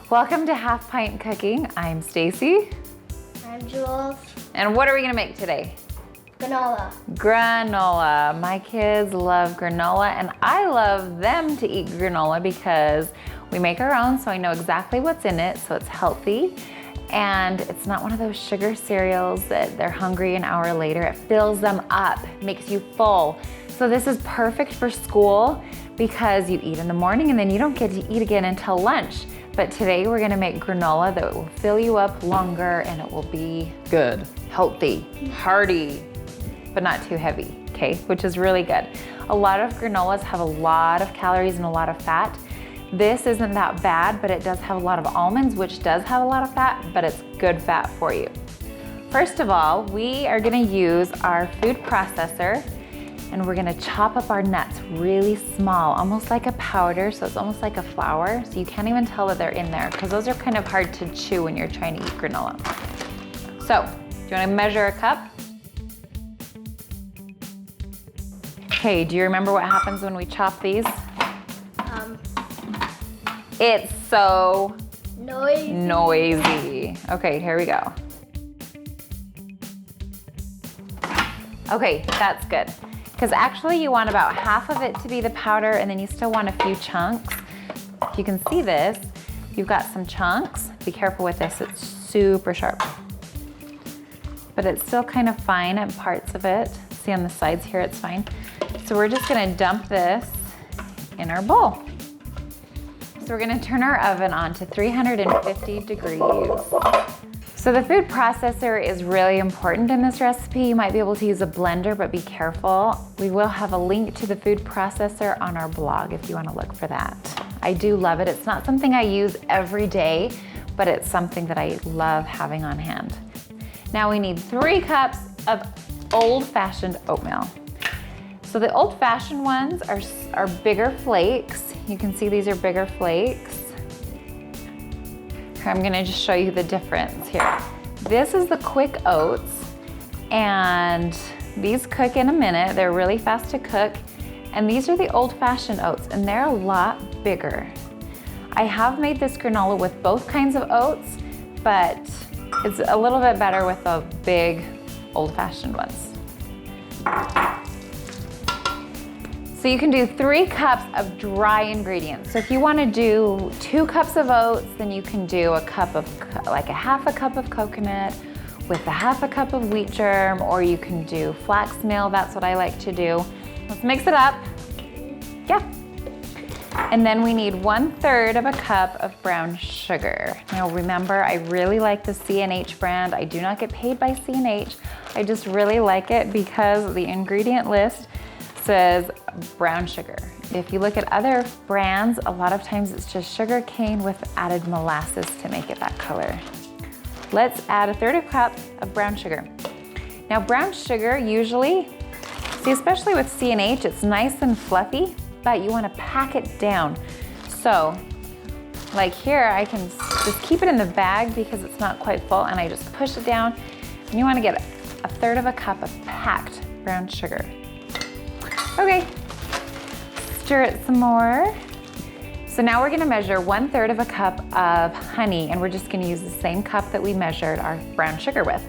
Welcome to Half Pint Cooking. I'm Stacy. I'm Jules. And what are we gonna make today? Granola. Granola. My kids love granola and I love them to eat granola because we make our own, so I know exactly what's in it, so it's healthy. And it's not one of those sugar cereals that they're hungry an hour later. It fills them up, makes you full. So this is perfect for school because you eat in the morning and then you don't get to eat again until lunch. But today we're gonna make granola that will fill you up longer and it will be good, healthy, hearty, but not too heavy, okay? Which is really good. A lot of granolas have a lot of calories and a lot of fat. This isn't that bad, but it does have a lot of almonds, which does have a lot of fat, but it's good fat for you. First of all, we are gonna use our food processor and we're gonna chop up our nuts really small, almost like a powder, so it's almost like a flour, so you can't even tell that they're in there because those are kind of hard to chew when you're trying to eat granola. So, do you wanna measure a cup? Okay, do you remember what happens when we chop these? It's so noisy. Okay, here we go. Okay, that's good. Because actually you want about half of it to be the powder and then you still want a few chunks. If you can see this, you've got some chunks. Be careful with this, it's super sharp. But it's still kind of fine at parts of it. See on the sides here, it's fine. So we're just gonna dump this in our bowl. So we're gonna turn our oven on to 350 degrees. So the food processor is really important in this recipe. You might be able to use a blender, but be careful. We will have a link to the food processor on our blog if you wanna look for that. I do love it. It's not something I use every day, but it's something that I love having on hand. Now we need 3 cups of old-fashioned oatmeal. So the old-fashioned ones are bigger flakes. You can see these are bigger flakes. I'm gonna just show you the difference here. This is the quick oats, and these cook in a minute. They're really fast to cook. And these are the old-fashioned oats, and they're a lot bigger. I have made this granola with both kinds of oats, but it's a little bit better with the big old-fashioned ones. So you can do 3 cups of dry ingredients. So if you wanna do 2 cups of oats, then you can do a cup of, like a half a cup of coconut with a half a cup of wheat germ, or you can do flax meal, that's what I like to do. Let's mix it up. Yeah. And then we need 1/3 of a cup of brown sugar. Now remember, I really like the C&H brand. I do not get paid by C&H. I just really like it because the ingredient list says brown sugar. If you look at other brands, a lot of times it's just sugar cane with added molasses to make it that color. Let's add 1/3 cup of brown sugar. Now brown sugar usually, see especially with C&H, it's nice and fluffy, but you wanna pack it down. So, like here, I can just keep it in the bag because it's not quite full and I just push it down. And you wanna get 1/3 cup of packed brown sugar. Okay, stir it some more. So now we're gonna measure 1/3 cup of honey, and we're just gonna use the same cup that we measured our brown sugar with.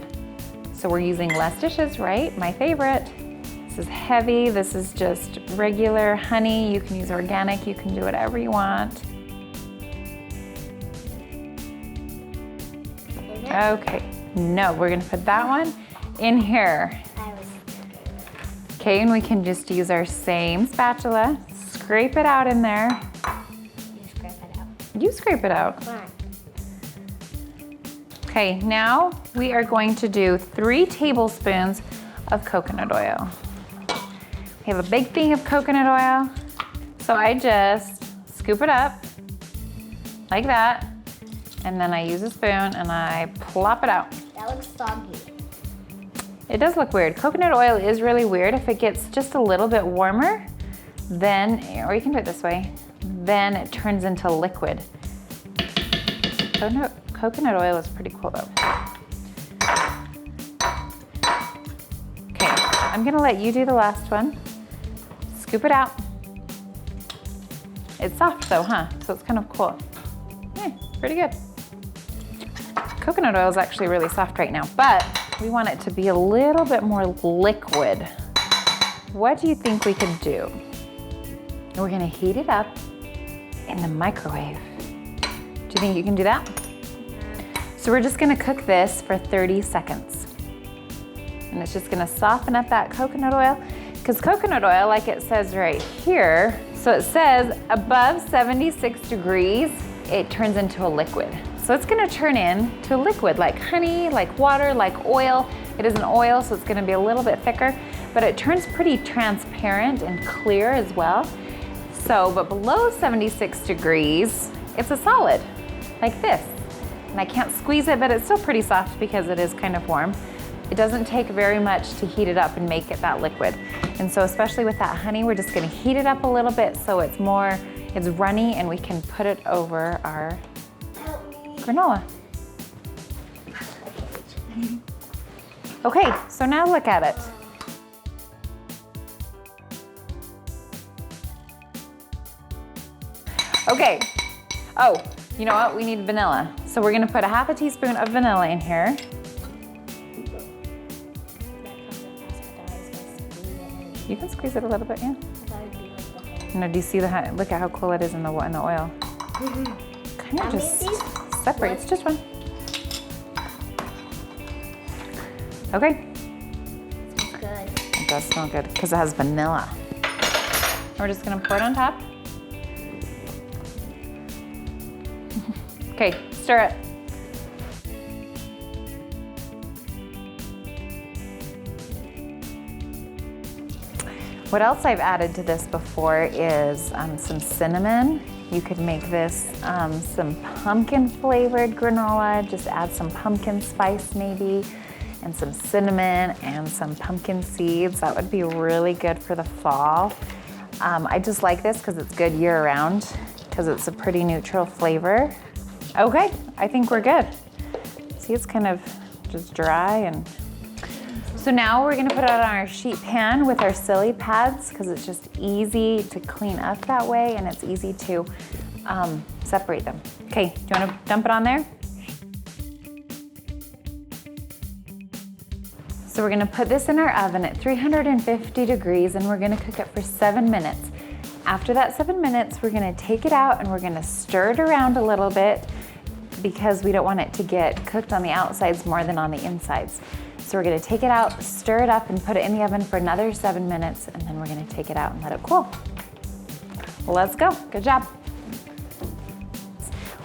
So we're using less dishes, right? My favorite. This is heavy, this is just regular honey. You can use organic, you can do whatever you want. Okay, no, we're gonna put that one in here. Okay, and we can just use our same spatula, scrape it out in there. You scrape it out. You scrape it out. Come on. Okay, now we are going to do 3 tablespoons of coconut oil. We have a big thing of coconut oil, so I just scoop it up like that, and then I use a spoon and I plop it out. That looks soggy. It does look weird. Coconut oil is really weird. If it gets just a little bit warmer, then, or you can do it this way, then it turns into liquid. Coconut oil is pretty cool though. Okay, I'm gonna let you do the last one. Scoop it out. It's soft though, huh? So it's kind of cool. Pretty good. Coconut oil is actually really soft right now, but we want it to be a little bit more liquid. What do you think we could do? We're gonna heat it up in the microwave. Do you think you can do that? So we're just gonna cook this for 30 seconds. And it's just gonna soften up that coconut oil, because coconut oil, like it says right here, so it says above 76 degrees, it turns into a liquid. So it's gonna turn into a liquid, like honey, like water, like oil. It is an oil, so it's gonna be a little bit thicker, but it turns pretty transparent and clear as well. So, but below 76 degrees, it's a solid, like this. And I can't squeeze it, but it's still pretty soft because it is kind of warm. It doesn't take very much to heat it up and make it that liquid. And so especially with that honey, we're just gonna heat it up a little bit so it's runny, and we can put it over our granola. Okay, so now look at it. Okay, oh, you know what? We need vanilla. So we're gonna put a half a teaspoon of vanilla in here. You can squeeze it a little bit, yeah. No, do you see look at how cool it is in the oil? Kind of just separates, just one. Okay. Smells good. It does smell good because it has vanilla. And we're just gonna pour it on top. Okay, stir it. What else I've added to this before is some cinnamon. You could make this some pumpkin flavored granola. Just add some pumpkin spice maybe, and some cinnamon and some pumpkin seeds. That would be really good for the fall. I just like this because it's good year round, because it's a pretty neutral flavor. Okay, I think we're good. See, it's kind of just dry. And so now we're gonna put it on our sheet pan with our silly pads, because it's just easy to clean up that way, and it's easy to separate them. Okay, do you wanna dump it on there? So we're gonna put this in our oven at 350 degrees, and we're gonna cook it for 7 minutes. After that 7 minutes, we're gonna take it out and we're gonna stir it around a little bit, because we don't want it to get cooked on the outsides more than on the insides. So we're gonna take it out, stir it up, and put it in the oven for another 7 minutes, and then we're gonna take it out and let it cool. Well, let's go, good job.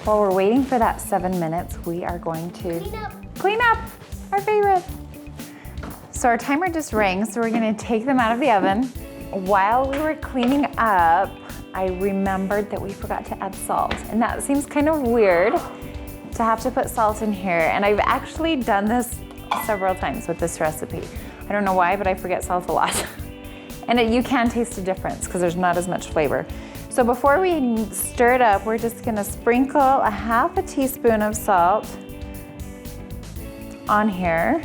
While we're waiting for that 7 minutes, we are going to clean up, our favorite. So our timer just rang, so we're gonna take them out of the oven. While we were cleaning up, I remembered that we forgot to add salt, and that seems kind of weird to have to put salt in here. And I've actually done this several times with this recipe. I don't know why, but I forget salt a lot. And you can taste a difference because there's not as much flavor. So before we stir it up, we're just gonna sprinkle a half a teaspoon of salt on here.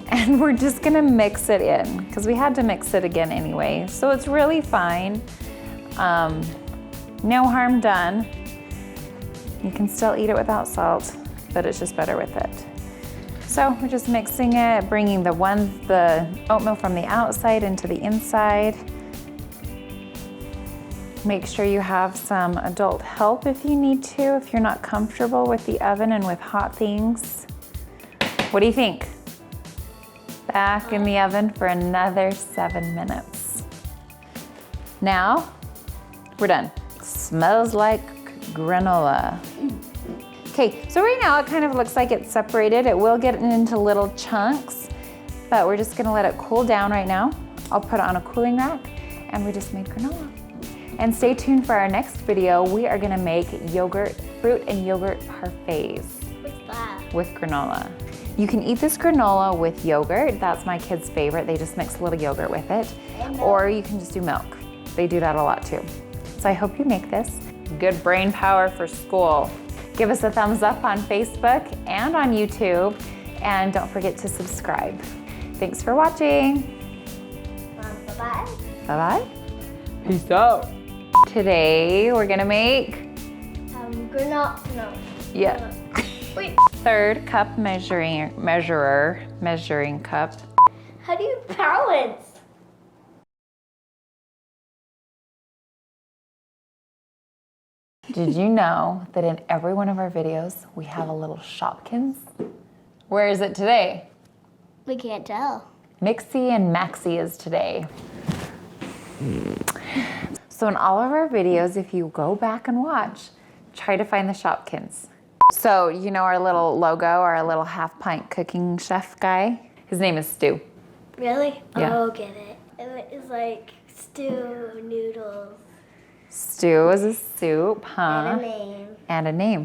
And we're just gonna mix it in, because we had to mix it again anyway. So it's really fine. No harm done. You can still eat it without salt, but it's just better with it. So we're just mixing it, bringing the oatmeal from the outside into the inside. Make sure you have some adult help if you need to, if you're not comfortable with the oven and with hot things. What do you think? Back in the oven for another 7 minutes. Now, we're done. Smells like granola. Okay, so right now it kind of looks like it's separated. It will get into little chunks, but we're just gonna let it cool down right now. I'll put it on a cooling rack, and we just made granola. And stay tuned for our next video. We are gonna make fruit and yogurt parfaits. What's that? With granola. You can eat this granola with yogurt. That's my kids' favorite. They just mix a little yogurt with it. Or you can just do milk. They do that a lot too. So I hope you make this. Good brain power for school. Give us a thumbs up on Facebook and on YouTube. And don't forget to subscribe. Thanks for watching. Bye-bye. Bye-bye. Peace out. Today we're gonna make Granola. No. Yeah. Wait. Third cup measuring cup. How do you balance? Did you know that in every one of our videos, we have a little Shopkins? Where is it today? We can't tell. Mixie and Maxie is today. So in all of our videos, if you go back and watch, try to find the Shopkins. So you know our little logo, our little half-pint cooking chef guy? His name is Stu. Really? Yeah. Oh, get it. It's like stew, noodles, Stew is a soup, huh? and a name. And a name.